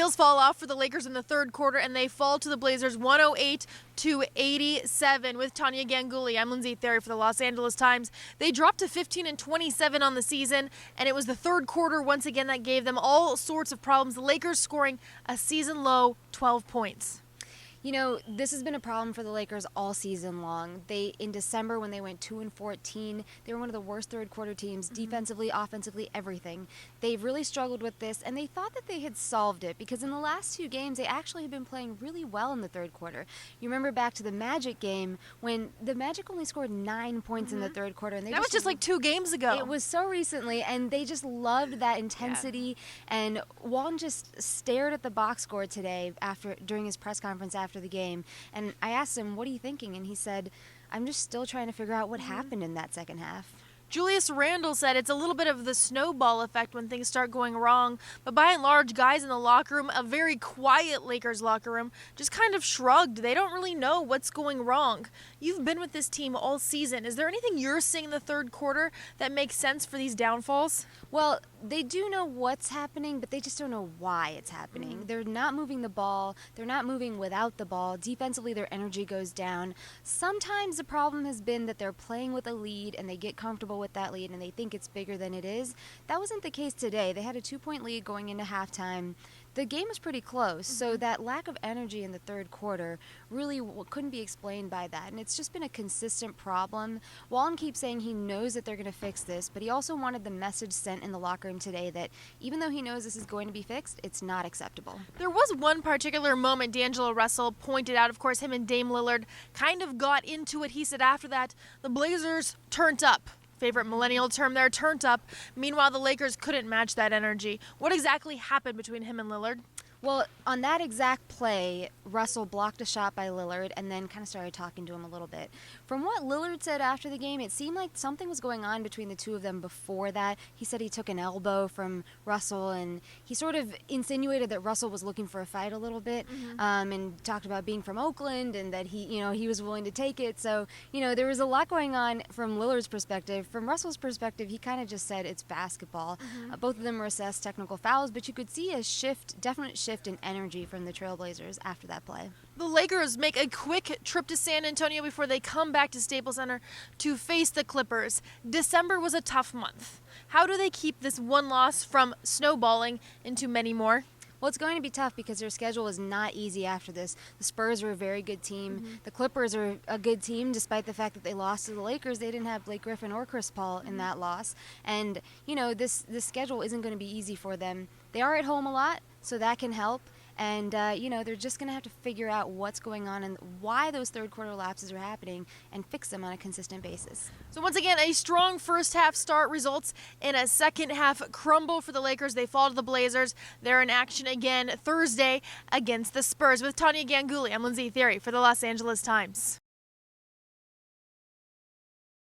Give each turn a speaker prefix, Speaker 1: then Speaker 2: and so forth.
Speaker 1: wheels fall off for the Lakers in the third quarter, and they fall to the Blazers 108-87 with Tanya Ganguly. I'm Lindsay Theory for the Los Angeles Times. They dropped to 15-27 on the season, and it was the third quarter once again that gave them all sorts of problems. The Lakers scoring a season-low 12 points.
Speaker 2: You know, this has been a problem for the Lakers all season long. In December, when they went 2-14, they were one of the worst third quarter teams, defensively, offensively, everything. They've really struggled with this, and they thought that they had solved it because in the last two games, they actually have been playing really well in the third quarter. You remember back to the Magic game when the Magic only scored 9 points in the third quarter. And
Speaker 1: that was just like 2 games ago.
Speaker 2: It was so recently, and they just loved that intensity. And Walton just stared at the box score today during his press conference after the game, and I asked him, what are you thinking? And he said, I'm just still trying to figure out what happened in that second half.
Speaker 1: Julius Randle said it's a little bit of the snowball effect when things start going wrong, but by and large, guys in the locker room, a very quiet Lakers locker room, just kind of shrugged. They don't really know what's going wrong. You've been with this team all season. Is there anything you're seeing in the third quarter that makes sense for these downfalls?
Speaker 2: Well, they do know what's happening, but they just don't know why it's happening. They're not moving the ball. They're not moving without the ball. Defensively, their energy goes down. Sometimes the problem has been that they're playing with a lead and they get comfortable with that lead and they think it's bigger than it is. That wasn't the case today. They had a 2-point lead going into halftime. The game was pretty close, so that lack of energy in the third quarter really couldn't be explained by that, and it's just been a consistent problem. Walton keeps saying he knows that they're going to fix this, but he also wanted the message sent in the locker room today that even though he knows this is going to be fixed, it's not acceptable.
Speaker 1: There was one particular moment D'Angelo Russell pointed out. Of course, him and Dame Lillard kind of got into it. He said after that, the Blazers turned up. Favorite millennial term there, turned up. Meanwhile, the Lakers couldn't match that energy. What exactly happened between him and Lillard?
Speaker 2: Well, on that exact play, Russell blocked a shot by Lillard and then kind of started talking to him a little bit. From what Lillard said after the game, it seemed like something was going on between the two of them before that. He said he took an elbow from Russell, and he sort of insinuated that Russell was looking for a fight a little bit, and talked about being from Oakland and that he was willing to take it. So, there was a lot going on from Lillard's perspective. From Russell's perspective, he kind of just said it's basketball. Both of them were assessed technical fouls, but you could see a definite shift in energy from the Trailblazers after that play.
Speaker 1: The Lakers make a quick trip to San Antonio before they come back to Staples Center to face the Clippers. December was a tough month. How do they keep this one loss from snowballing into many more?
Speaker 2: Well, it's going to be tough because their schedule is not easy after this. The Spurs are a very good team. The Clippers are a good team, despite the fact that they lost to the Lakers. They didn't have Blake Griffin or Chris Paul in that loss. And, this schedule isn't going to be easy for them. They are at home a lot, so that can help. And, they're just going to have to figure out what's going on and why those third quarter lapses are happening and fix them on a consistent basis.
Speaker 1: So once again, a strong first half start results in a second half crumble for the Lakers. They fall to the Blazers. They're in action again Thursday against the Spurs. With Tanya Ganguly, I'm Lindsay Theory for the Los Angeles Times.